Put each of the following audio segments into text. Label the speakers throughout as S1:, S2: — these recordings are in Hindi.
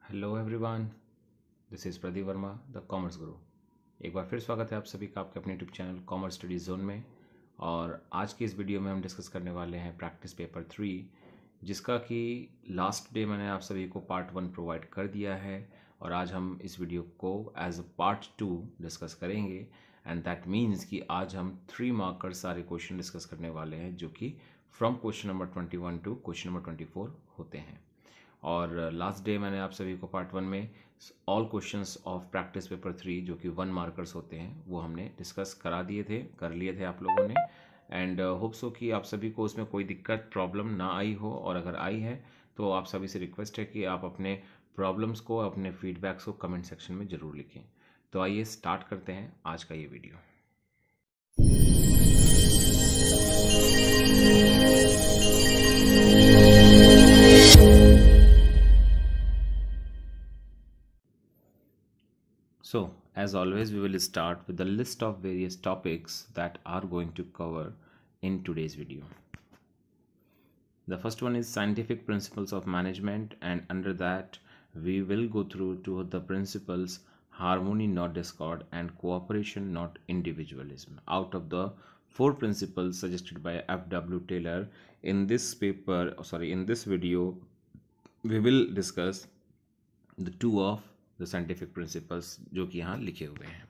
S1: Hello everyone, this is Pradeep Verma the commerce गुरु। एक बार फिर स्वागत है आप सभी का आपके अपने YouTube channel commerce study zone में। और आज की इस वीडियो में हम डिस्कस करने वाले हैं प्रैक्टिस पेपर 3, जिसका कि लास्ट डे मैंने आप सभी को पार्ट 1 प्रोवाइड कर दिया है और आज हम इस वीडियो को एज अ पार्ट 2 डिस्कस करेंगे। एंड दैट मीन्स कि आज हम 3 मार्कर सारे क्वेश्चन डिस्कस करने वाले हैं जो कि from question number 21 to question number 24 होते हैं। और लास्ट डे मैंने आप सभी को पार्ट 1 में all questions of practice paper 3 जो कि 1 मार्कर्स होते हैं वो हमने डिस्कस कर लिए थे आप लोगों ने। एंड होप सो कि आप सभी को उसमें कोई दिक्कत प्रॉब्लम ना आई हो, और अगर आई है तो आप सभी से रिक्वेस्ट है कि आप अपने प्रॉब्लम्स को, अपने फीडबैक्स को कमेंट सेक्शन में ज़रूर लिखें। तो आइए स्टार्ट करते हैं आज का ये video. So, as always, we will start with the list of various topics that are going to cover in today's video. The first one is scientific principles of management, and under that we will go through to the principles harmony not discord and cooperation not individualism. Out of the 4 principles suggested by F.W. Taylor in this video, we will discuss the 2 of the scientific principles जो कि यहाँ लिखे हुए हैं।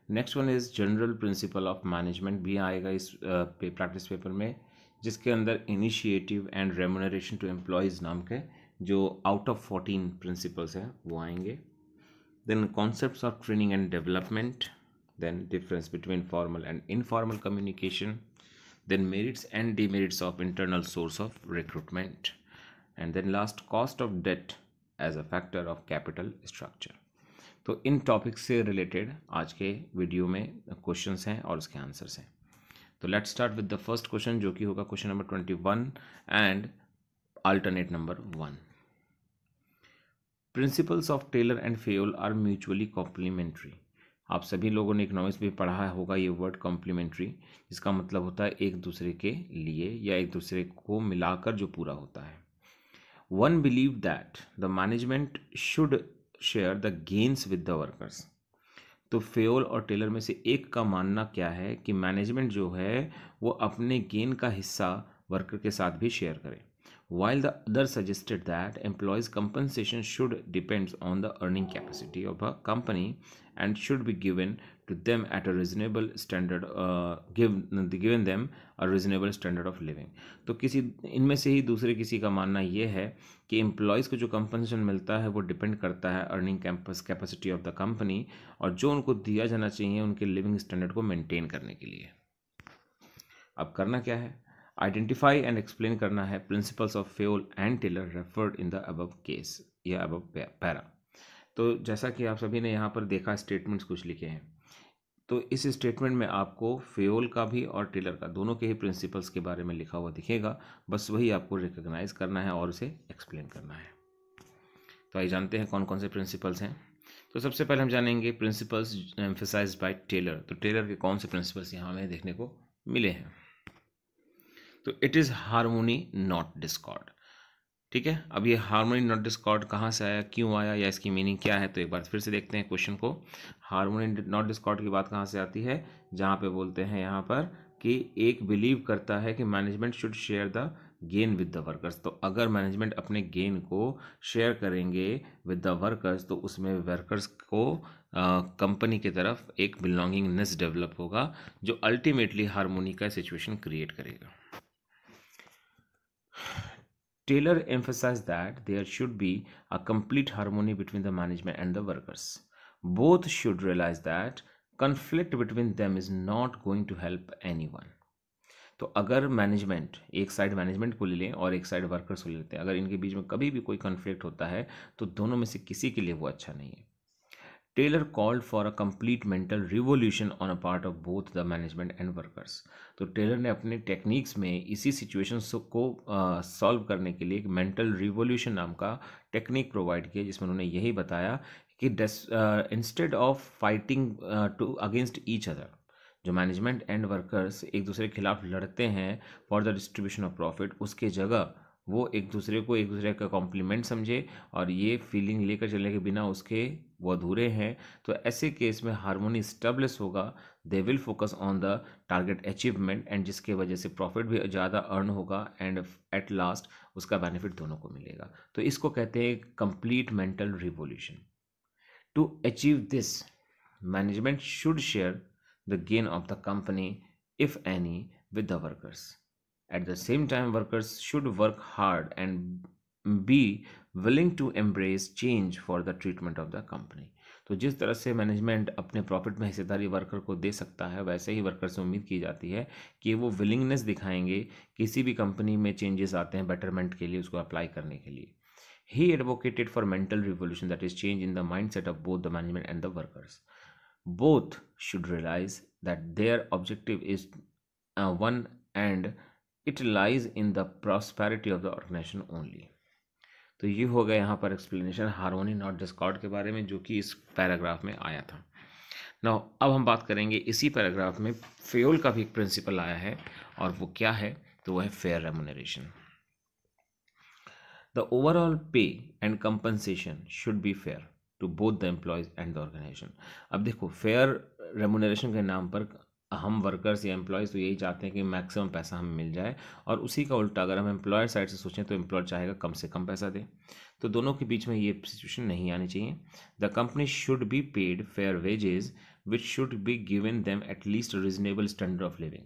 S1: Next one is general principle of management भी आएगा इस प्रैक्टिस पेपर में, जिसके अंदर initiative and remuneration to employees नाम के जो आउट ऑफ 14 प्रिंसिपल्स हैं वो आएंगे। Then concepts of training and development, then difference between formal and informal communication, then merits and demerits of internal source of recruitment, and then last cost of debt as a factor of capital structure. तो इन टॉपिक्स से रिलेटेड आज के वीडियो में क्वेश्चंस हैं और उसके आंसर्स हैं। तो let's start with the first question जो कि होगा question number 21 and alternate number 1। Principles of Taylor and Fayol are mutually complementary. आप सभी लोगों ने इकोनॉमिक्स में पढ़ा होगा ये वर्ड कॉम्प्लीमेंट्री, जिसका मतलब होता है एक दूसरे के लिए या एक दूसरे को मिलाकर जो पूरा होता है। One believed that the management should share the gains with the workers. तो फेयोल और टेलर में से एक का मानना क्या है कि मैनेजमेंट जो है वो अपने गेन का हिस्सा वर्कर के साथ भी शेयर करे, while the other suggested that employees' compensation should depend on the earning capacity of a company and should be given to them at a reasonable standard, given them a reasonable standard of living. तो किसी इनमें से ही दूसरे किसी का मानना ये है कि एम्प्लॉयज़ को जो कंपनसेशन मिलता है वो डिपेंड करता है earning capacity of the company, और जो उनको दिया जाना चाहिए उनके लिविंग स्टैंडर्ड को मेंटेन करने के लिए। अब करना क्या है, आइडेंटिफाई एंड एक्सप्लेन करना है principles of Fayol and Taylor referred in the above case या अबव पैरा। तो जैसा कि आप सभी ने यहाँ पर देखा स्टेटमेंट्स कुछ लिखे हैं, तो इस स्टेटमेंट में आपको फेयोल का भी और टेलर का दोनों के ही प्रिंसिपल्स के बारे में लिखा हुआ दिखेगा, बस वही आपको रिकॉग्नाइज करना है और उसे एक्सप्लेन करना है। तो आइए जानते हैं कौन कौन से प्रिंसिपल्स हैं। तो सबसे पहले हम जानेंगे प्रिंसिपल्स एम्फेसाइज्ड बाय टेलर। तो टेलर के कौन से प्रिंसिपल्स यहाँ हमें देखने को मिले हैं। तो it is harmony not Discord. ठीक है, अब ये हार्मोनी नॉट डिस्कॉर्ड कहाँ से आया, क्यों आया, या इसकी मीनिंग क्या है। तो एक बार फिर से देखते हैं क्वेश्चन को। हार्मोनी नॉट डिस्कॉर्ड की बात कहाँ से आती है, जहाँ पे बोलते हैं यहाँ पर कि एक बिलीव करता है कि management should share the gain with the workers. तो अगर मैनेजमेंट अपने गेन को शेयर करेंगे विद द वर्कर्स तो उसमें वर्कर्स को कंपनी की तरफ एक बिलोंगिंगनेस डेवलप होगा जो अल्टीमेटली हार्मोनी का सिचुएशन क्रिएट करेगा। Taylor emphasized that there should be a complete harmony between the management and the workers. Both should realize that conflict between them is not going to help anyone. तो अगर मैनेजमेंट, एक साइड मैनेजमेंट को ले लें और एक साइड वर्कर्स को ले लेते हैं, अगर इनके बीच में कभी भी कोई कन्फ्लिक्ट होता है तो दोनों में से किसी के लिए वो अच्छा नहीं है। Taylor called for a complete mental revolution on a part of both the management and workers. तो टेलर ने अपने टेक्निक्स में इसी सिचुएशन को सॉल्व करने के लिए एक मेंटल रिवोल्यूशन नाम का टेक्निक प्रोवाइड किया, जिसमें उन्होंने यही बताया कि instead of fighting to against each other, जो मैनेजमेंट एंड वर्कर्स एक दूसरे के खिलाफ लड़ते हैं for the distribution of profit, उसके जगह वो एक दूसरे का कॉम्प्लीमेंट समझे और ये फीलिंग लेकर चलने के बिना उसके वो अधूरे हैं, तो ऐसे केस में हार्मोनी स्टेब्लिश होगा। They will focus on the target achievement and जिसके वजह से प्रॉफिट भी ज़्यादा अर्न होगा एंड एट लास्ट उसका बेनिफिट दोनों को मिलेगा। तो इसको कहते हैं complete mental revolution. To achieve this, management should share the gain of the company if any with the workers. At the same time, workers should work hard and be willing to embrace change for the treatment of the company. तो जिस तरह से मैनेजमेंट अपने प्रॉफिट में हिस्सेदारी वर्कर को दे सकता है, वैसे ही वर्कर से उम्मीद की जाती है कि वो विलिंगनेस दिखाएंगे किसी भी कंपनी में चेंजेस आते हैं बेटरमेंट के लिए, उसको अप्लाई करने के लिए। He advocated for mental revolution, that is change in the mindset of both the management and the workers. Both should realize that their objective is one and it lies in the prosperity of the organization only. तो ये हो गया यहाँ पर एक्सप्लेनेशन हार्मोनी नॉट डिस्कॉर्ड के बारे में, जो कि इस पैराग्राफ में आया था। नाउ अब हम बात करेंगे इसी पैराग्राफ में फेयोल का भी एक प्रिंसिपल आया है, और वो क्या है, तो वो है fair remuneration. The overall pay and compensation should be fair to both the employees and the organisation. अब देखो, फेयर रेमुनरेशन के नाम पर हम वर्कर्स या एम्प्लॉयज़ तो यही चाहते हैं कि मैक्सिमम पैसा हमें मिल जाए, और उसी का उल्टा अगर हम एम्प्लॉयर साइड से सोचें तो एम्प्लॉयर चाहेगा कम से कम पैसा दे। तो दोनों के बीच में ये सिचुएशन नहीं आनी चाहिए। The company should be paid fair wages which should be given them at least reasonable standard of living.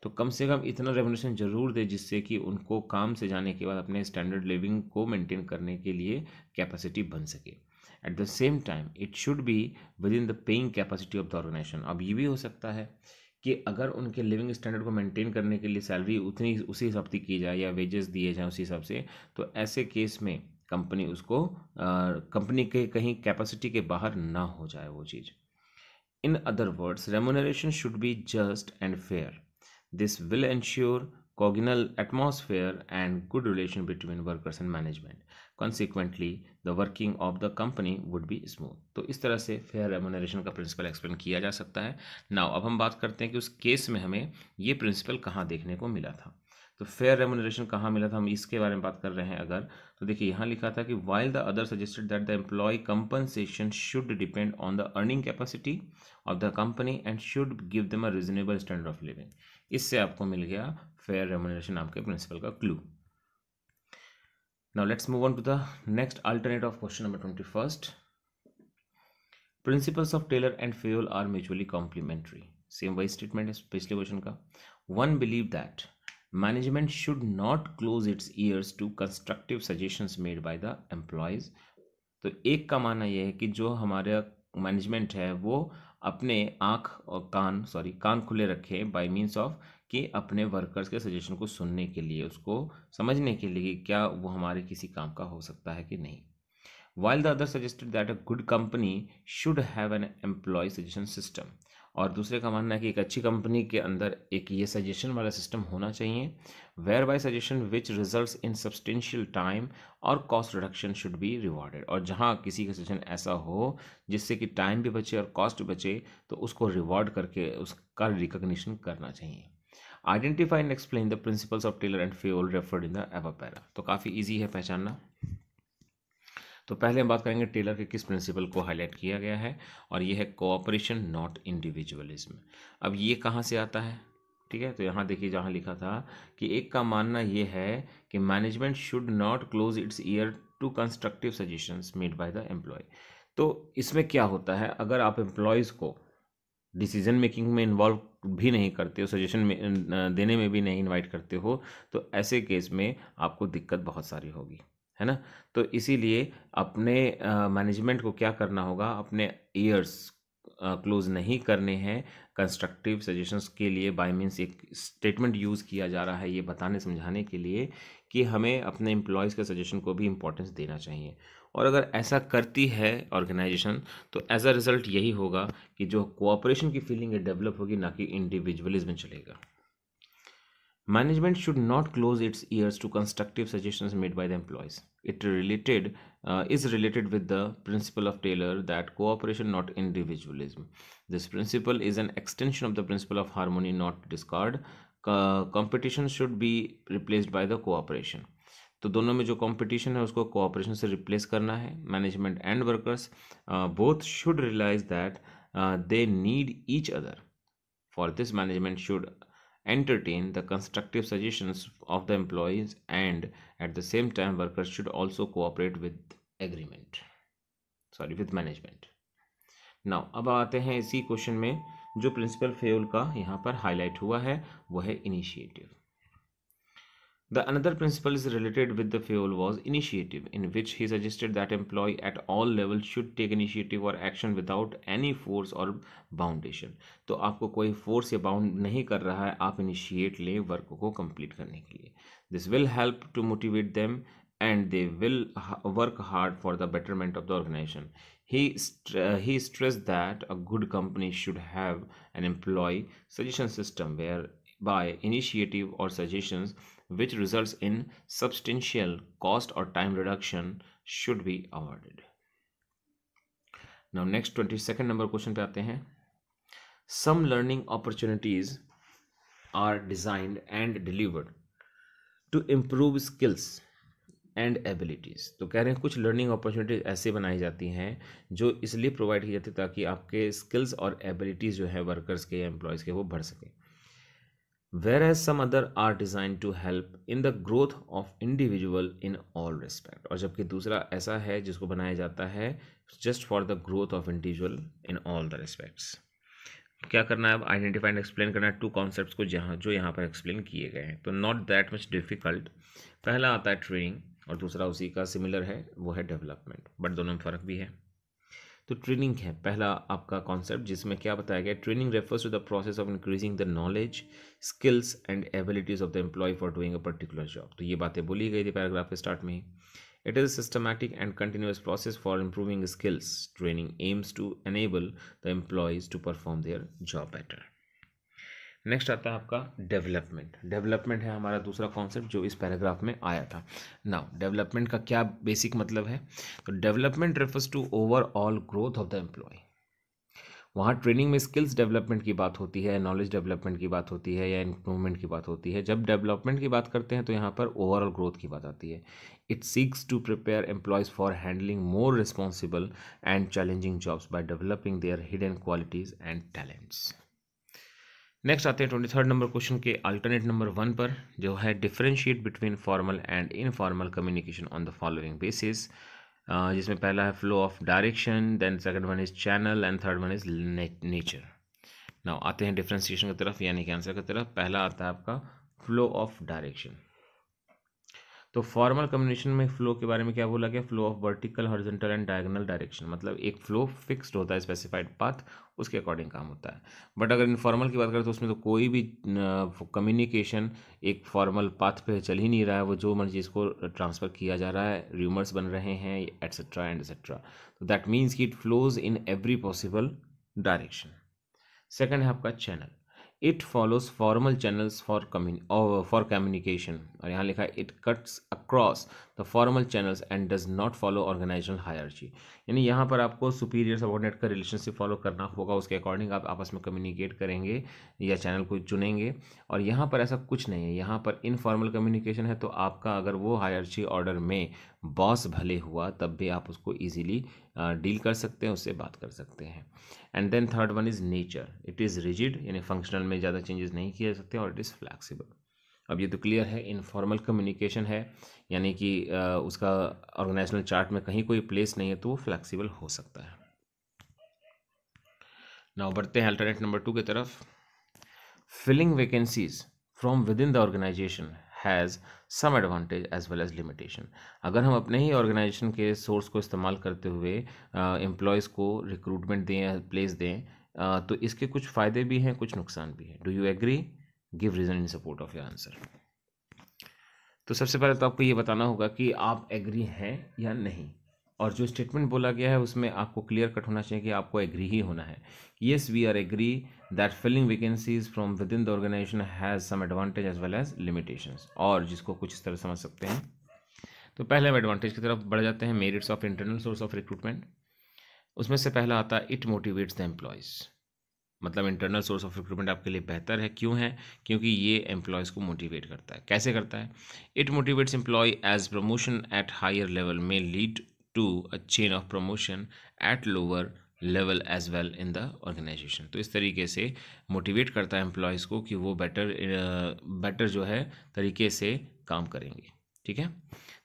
S1: तो कम से कम इतना रेमुनरेशन जरूर दे जिससे कि उनको काम से जाने के बाद अपने स्टैंडर्ड लिविंग को मेंटेन करने के लिए कैपेसिटी बन सके। At the same time it should be within the paying capacity of the organisation. अब ये भी हो सकता है कि अगर उनके लिविंग स्टैंडर्ड को मेंटेन करने के लिए सैलरी उतनी उसी हिसाब से की जाए या वेजेस दिए जाएँ उसी हिसाब से, तो ऐसे केस में कंपनी उसको कंपनी के कहीं कैपेसिटी के बाहर ना हो जाए वो चीज़। In other words, remuneration should be just and fair. This will ensure congenial atmosphere and good relation between workers and management. Consequently, the working of the company would be smooth. तो इस तरह से फेयर रेमुनरेशन का प्रिंसिपल एक्सप्लेन किया जा सकता है। नाउ अब हम बात करते हैं कि उस केस में हमें ये प्रिंसिपल कहाँ देखने को मिला था। तो फेयर रेमुनरेशन कहाँ मिला था, हम इसके बारे में बात कर रहे हैं अगर, तो देखिए यहाँ लिखा था कि while the other suggested that the employee compensation should depend on the earning capacity of the company and should give them a reasonable standard of living. इससे आपको मिल गया फेयर रेमुनरेशन नाम के प्रिंसिपल का clue. Now let's move on to the next alternate of question number 21st. Principles of Taylor and Fayol are mutually complementary. Same वही स्टेटमेंट है पिछले क्वेश्चन का। One believe that management should not close its ears to constructive suggestions made by the employees. तो एक का मानना यह है कि जो हमारा मैनेजमेंट है वो अपने कान खुले रखे बाय मीन्स ऑफ कि अपने वर्कर्स के सजेशन को सुनने के लिए, उसको समझने के लिए कि क्या वो हमारे किसी काम का हो सकता है कि नहीं। While the other suggested that a good company should have an employee suggestion system. और दूसरे का मानना है कि एक अच्छी कंपनी के अंदर एक ये सजेशन वाला सिस्टम होना चाहिए, whereby suggestion which results in substantial time और cost reduction should be rewarded. और जहाँ किसी का सजेशन ऐसा हो जिससे कि टाइम भी बचे और कॉस्ट बचे, तो उसको रिवॉर्ड करके उसका रिकग्निशन करना चाहिए। Identify and explain the principles of Taylor and Fayol referred in the above para. तो काफ़ी ईजी है पहचानना। तो पहले हम बात करेंगे टेलर के किस प्रिंसिपल को हाईलाइट किया गया है, और ये है कोऑपरेशन नॉट इंडिविजुअलिज्म। अब ये कहाँ से आता है, ठीक है, तो यहाँ देखिए जहाँ लिखा था कि एक का मानना ये है कि management should not close its ear to constructive suggestions made by the employee. तो इसमें क्या होता है, अगर आप एम्प्लॉयज़ को डिसीजन मेकिंग में इन्वॉल्व भी नहीं करते हो, सजेशन में देने में भी नहीं इन्वाइट करते हो, तो ऐसे केस में आपको दिक्कत बहुत सारी होगी, है ना। तो इसीलिए अपने मैनेजमेंट को क्या करना होगा, अपने ईयर्स क्लोज नहीं करने हैं कंस्ट्रक्टिव सजेशंस के लिए। बाय मीन्स एक स्टेटमेंट यूज़ किया जा रहा है ये बताने समझाने के लिए कि हमें अपने एम्प्लॉयज़ के सजेशन को भी इम्पोर्टेंस देना चाहिए। और अगर ऐसा करती है ऑर्गेनाइजेशन, तो एज अ रिज़ल्ट यही होगा कि जो कोऑपरेशन की फीलिंग है डेवलप होगी, ना कि इंडिविजुअलिज्म चलेगा। Management should not close its ears to constructive suggestions made by the employees. It is related with the principle of Taylor that cooperation, not individualism. This principle is an extension of the principle of harmony, not discord. Competition should be replaced by the cooperation. तो दोनों में जो कंपटीशन है उसको कोऑपरेशन से रिप्लेस करना है. Management and workers both should realise that they need each other. For this, management should entertain the constructive suggestions of the employees, and at the same time, workers should also cooperate with management. Now, अब आते हैं इसी क्वेश्चन में जो प्रिंसिपल फेयोल का यहाँ पर हाईलाइट हुआ है वो है initiative. The another principle is related with the Fayol was initiative, in which he suggested that employee at all levels should take initiative or action without any force or boundation. तो आपको कोई फोर्स या बाउंड नहीं कर रहा है, आप इनिशिएट लें वर्क को कंप्लीट करने के लिए. This will help to motivate them and they will work hard for the betterment of the organization. He stressed that a good company should have an employee suggestion system whereby initiative or suggestions which results in substantial cost or time reduction should be awarded. Now next 22nd number question पे आते हैं. Some learning opportunities are designed and delivered to improve skills and abilities. तो कह रहे हैं कुछ लर्निंग अपॉर्चुनिटीज ऐसे बनाई जाती हैं जो इसलिए प्रोवाइड की जाती है ताकि आपके स्किल्स और एबिलिटीज जो है वर्कर्स के या एम्प्लॉयज़ के वो बढ़ सकें. Whereas some other are designed to help in the growth of individual in all respect. और जबकि दूसरा ऐसा है जिसको बनाया जाता है just for the growth of individual in all the respects. क्या करना है अब? आइडेंटिफाई एंड एक्सप्लेन करना है टू कॉन्सेप्ट्स को जो यहाँ पर एक्सप्लेन किए गए हैं. तो नॉट दैट मच डिफिकल्ट. पहला आता है ट्रेनिंग और दूसरा उसी का सिमिलर है वो है डेवलपमेंट, बट दोनों में फ़र्क भी है. तो ट्रेनिंग है पहला आपका कॉन्सेप्ट जिसमें क्या बताया गया. Training refers to the process of increasing the knowledge, skills and abilities of the employee for doing a particular job. तो ये बातें बोली गई थी पैराग्राफ के स्टार्ट में ही. It is systematic and continuous process for improving skills. Training aims to enable the employees to perform their job better. Next आता है आपका डेवलपमेंट. डेवलपमेंट है हमारा दूसरा कॉन्सेप्ट जो इस पैराग्राफ में आया था. नाउ डेवलपमेंट का क्या बेसिक मतलब है. तो development refers to overall growth of the employee. वहाँ ट्रेनिंग में स्किल्स डेवलपमेंट की बात होती है, नॉलेज डेवलपमेंट की बात होती है या इम्प्रूवमेंट की बात होती है. जब डेवलपमेंट की बात करते हैं तो यहाँ पर ओवरऑल ग्रोथ की बात आती है. It seeks to prepare employees for handling more responsible and challenging jobs by developing their hidden qualities and talents. Next आते हैं 23rd नंबर क्वेश्चन के अल्टरनेट नंबर 1 पर जो है differentiate between formal and informal communication on the following basis. जिसमें पहला है flow of direction, then second one is channel and third one is nature. Now आते हैं डिफरेंशिएशन की तरफ यानी कि आंसर की तरफ. पहला आता है आपका फ्लो ऑफ डायरेक्शन. तो फॉर्मल कम्युनिकेशन में फ्लो के बारे में क्या बोला गया. Flow of vertical, horizontal and diagonal direction. मतलब एक फ्लो फिक्स्ड होता है, स्पेसिफाइड पाथ, उसके अकॉर्डिंग काम होता है. बट अगर इनफॉर्मल की बात करें तो उसमें तो कोई भी कम्युनिकेशन एक फॉर्मल पाथ पे चल ही नहीं रहा है. वो जो मर्जी इसको ट्रांसफ़र किया जा रहा है, र्यूमर्स बन रहे हैं एट्सेट्रा एंड एट्सेट्रा. तो दैट मीन्स कि it flows in every possible direction. Second है आपका channel. It follows formal channels for communication. और यहाँ लिखा है it cuts across the formal channels and does not follow organisational hierarchy. यानी यहाँ पर आपको सुपीरियर सबऑर्डिनेट का रिलेशनशिप फॉलो करना होगा, उसके अकॉर्डिंग आप आपस में कम्युनिकेट करेंगे या चैनल को चुनेंगे. और यहाँ पर ऐसा कुछ नहीं है. यहाँ पर इनफॉर्मल कम्युनिकेशन है तो आपका अगर वो हायरार्ची ऑर्डर में बॉस भले हुआ तब भी आप उसको ईजिली डील कर सकते हैं, उससे बात कर सकते हैं. And then third one is nature. It is rigid यानी फंक्शनल में ज़्यादा चेंजेस नहीं किए जा सकते और इट इज़ फ्लैक्सीबल. अब ये तो क्लियर है. इनफॉर्मल कम्युनिकेशन है यानी कि उसका ऑर्गेनाइजेशनल चार्ट में कहीं कोई प्लेस नहीं है तो वो फ्लैक्सीबल हो सकता है. नाउ बढ़ते हैं अल्टरनेट नंबर 2 की तरफ. Filling vacancies from within the organisation has some advantage as well as limitation. अगर हम अपने ही ऑर्गेनाइजेशन के सोर्स को इस्तेमाल करते हुए एम्प्लॉयज़ को रिक्रूटमेंट दें या प्लेस दें तो इसके कुछ फ़ायदे भी हैं, कुछ नुकसान भी हैं. Do you agree? Give reason in support of your answer. तो सबसे पहले तो आपको ये बताना होगा कि आप एग्री हैं या नहीं. और जो स्टेटमेंट बोला गया है उसमें आपको क्लियर कट होना चाहिए कि आपको एग्री ही होना है. Yes we are agree that filling vacancies from within the organisation has some advantage as well as limitations. और जिसको कुछ इस तरह समझ सकते हैं. तो पहले हम एडवांटेज की तरफ बढ़ जाते हैं. Merits of internal source of recruitment. उसमें से पहला आता है इट मोटिवेट्स द एम्प्लॉयज़. मतलब इंटरनल सोर्स ऑफ रिक्रूटमेंट आपके लिए बेहतर है। क्यों है? क्योंकि ये एम्प्लॉयज़ को मोटिवेट करता है। कैसे करता है? It motivates employee as promotion at higher level में lead to a chain of promotion at lower level as well in the organisation. तो इस तरीके से मोटिवेट करता है एम्प्लॉयज़ को कि वो बेटर जो है तरीके से काम करेंगे। ठीक है,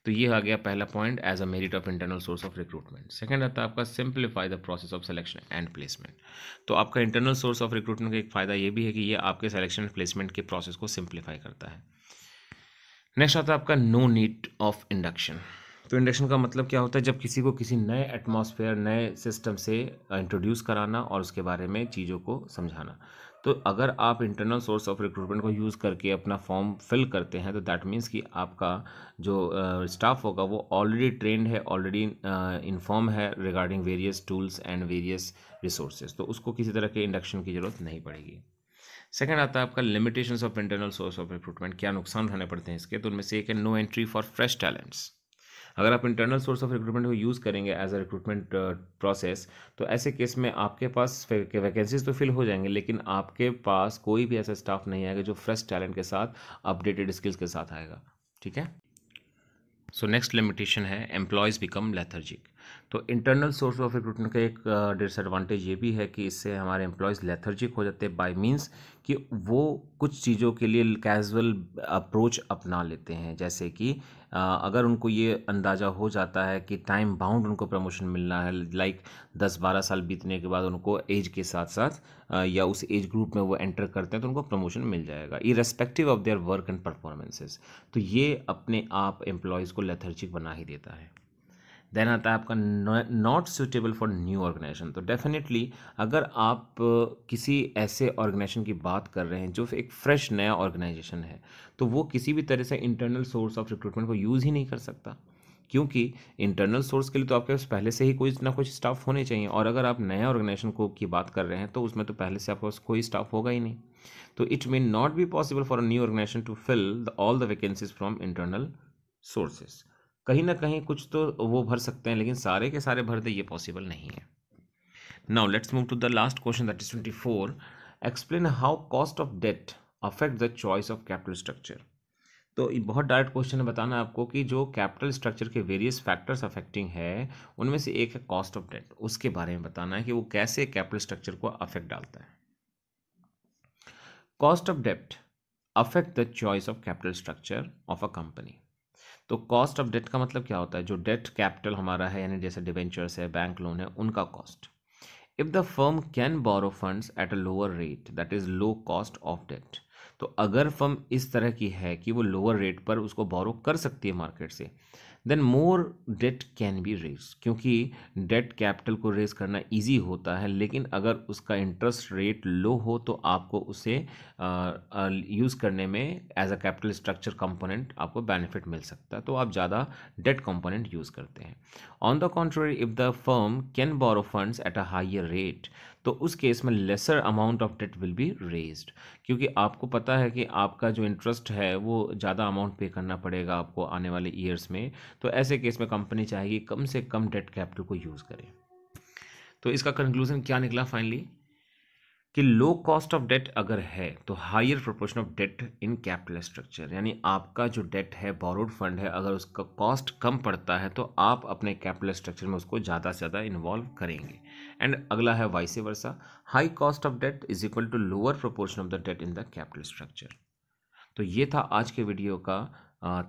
S1: तो ये आ गया पहला point as a merit of internal source of recruitment. Second आता है आपका simplify the process of selection and placement. तो आपका इंटरनल सोर्स ऑफ रिक्रूटमेंट का एक फ़ायदा ये भी है कि ये आपके सिलेक्शन एंड प्लेसमेंट के प्रोसेस को सिंप्लीफाई करता है। नेक्स्ट आता है आपका नो नीड ऑफ इंडक्शन। तो इंडक्शन का मतलब क्या होता है? जब किसी को किसी नए एटमॉस्फेयर, नए सिस्टम से इंट्रोड्यूस कराना और उसके बारे में चीज़ों को समझाना। तो अगर आप इंटरनल सोर्स ऑफ रिक्रूटमेंट को यूज़ करके अपना फॉर्म फिल करते हैं तो दैट मीन्स कि आपका जो स्टाफ होगा वो ऑलरेडी ट्रेंड है, ऑलरेडी इन्फॉर्म है regarding various tools and various resources, तो उसको किसी तरह के इंडक्शन की ज़रूरत नहीं पड़ेगी। सेकंड आता है आपका limitations of internal source of recruitment. क्या नुकसान उठाने पड़ते हैं इसके? तो उनमें से एक है no entry for fresh talents. अगर आप इंटरनल सोर्स ऑफ रिक्रूटमेंट को यूज़ करेंगे एज अ रिक्रूटमेंट प्रोसेस, तो ऐसे केस में आपके पास वैकेंसीज तो फिल हो जाएंगे, लेकिन आपके पास कोई भी ऐसा स्टाफ नहीं आएगा जो फ्रेश टैलेंट के साथ, अपडेटेड स्किल्स के साथ आएगा। ठीक है, सो नेक्स्ट लिमिटेशन है एम्प्लॉयज़ बिकम लेथर्जिक। तो इंटरनल सोर्स ऑफ रिक्रूटमेंट का एक डिसएडवांटेज ये भी है कि इससे हमारे एम्प्लॉयज़ लेथर्जिक हो जाते हैं, बाय मींस कि वो कुछ चीज़ों के लिए कैजुअल अप्रोच अपना लेते हैं। जैसे कि अगर उनको ये अंदाज़ा हो जाता है कि टाइम बाउंड उनको प्रमोशन मिलना है, लाइक 10-12 साल बीतने के बाद उनको एज के साथ साथ या उस एज ग्रुप में वो एंटर करते हैं तो उनको प्रमोशन मिल जाएगा irrespective of their work and performances. तो ये अपने आप एम्प्लॉयज़ को लेथर्जिक बना ही देता है। देन आता है आपका not suitable for new organisation. तो डेफिनेटली अगर आप किसी ऐसे ऑर्गेनाइजेशन की बात कर रहे हैं जो एक फ्रेश नया ऑर्गेनाइजेशन है, तो वो किसी भी तरह से इंटरनल सोर्स ऑफ रिक्रूटमेंट को यूज़ ही नहीं कर सकता, क्योंकि इंटरनल सोर्स के लिए तो आपके पास पहले से ही कोई ना कुछ स्टाफ होने चाहिए, और अगर आप नया ऑर्गेनाइजेशन को की बात कर रहे हैं तो उसमें तो पहले से आपके पास कोई स्टाफ होगा ही नहीं। तो it may not be possible for a new organisation to fill all the vacancies from internal sources. कहीं ना कहीं कुछ तो वो भर सकते हैं, लेकिन सारे के सारे भर दे ये पॉसिबल नहीं है। Now let's move to the last question, that is 24। Explain how cost of debt affect the choice of capital structure. तो ये बहुत डायरेक्ट क्वेश्चन है, बताना है आपको कि जो कैपिटल स्ट्रक्चर के वेरियस फैक्टर्स अफेक्टिंग है उनमें से एक है कॉस्ट ऑफ डेट। उसके बारे में बताना है कि वो कैसे कैपिटल स्ट्रक्चर को अफेक्ट डालता है। Cost of debt affect the choice of capital structure of a company. तो कॉस्ट ऑफ डेट का मतलब क्या होता है? जो डेट कैपिटल हमारा है, यानी जैसे डिवेंचर्स है, बैंक लोन है, उनका cost. If the firm can borrow funds at a lower rate, that is low cost of debt. तो अगर फर्म इस तरह की है कि वो लोअर रेट पर उसको बोरो कर सकती है मार्केट से, then more debt can be raise. क्योंकि डेट कैपिटल को रेज करना इजी होता है, लेकिन अगर उसका इंटरेस्ट रेट लो हो तो आपको उसे यूज़ करने में as a capital structure component आपको बेनिफिट मिल सकता है, तो आप ज़्यादा डेट कंपोनेंट यूज़ करते हैं। On the contrary, if the firm can borrow funds at a higher rate, तो उस केस में lesser amount of debt will be raised, क्योंकि आपको पता है कि आपका जो इंटरेस्ट है वो ज़्यादा अमाउंट पे करना पड़ेगा आपको आने वाले ईयर्स में। तो ऐसे केस में कंपनी चाहेगी कम से कम डेट कैपिटल को यूज़ करे। तो इसका कंक्लूजन क्या निकला फाइनली, कि लो कॉस्ट ऑफ डेट अगर है तो higher proportion of debt in capital structure, यानी आपका जो डेट है, बोरोड फंड है, अगर उसका कॉस्ट कम पड़ता है तो आप अपने कैपिटल स्ट्रक्चर में उसको ज़्यादा से ज़्यादा इन्वॉल्व करेंगे। एंड अगला है vice versa, high cost of debt is equal to lower proportion of the debt in the capital structure. तो ये था आज के वीडियो का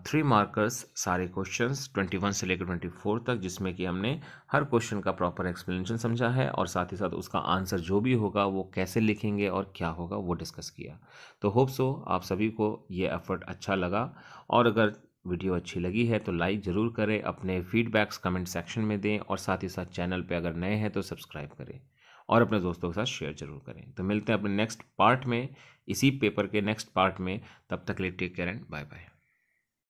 S1: 3 मार्कर्स सारे क्वेश्चंस 21 से लेकर 24 तक, जिसमें कि हमने हर क्वेश्चन का प्रॉपर एक्सप्लेनेशन समझा है और साथ ही साथ उसका आंसर जो भी होगा वो कैसे लिखेंगे और क्या होगा वो डिस्कस किया। तो होप सो आप सभी को ये एफर्ट अच्छा लगा, और अगर वीडियो अच्छी लगी है तो लाइक ज़रूर करें, अपने फीडबैक्स कमेंट सेक्शन में दें, और साथ ही साथ चैनल पे अगर नए हैं तो सब्सक्राइब करें और अपने दोस्तों के साथ शेयर जरूर करें। तो मिलते हैं अपने नेक्स्ट पार्ट में, इसी पेपर के नेक्स्ट पार्ट में। तब तक के लिए take care and bye bye.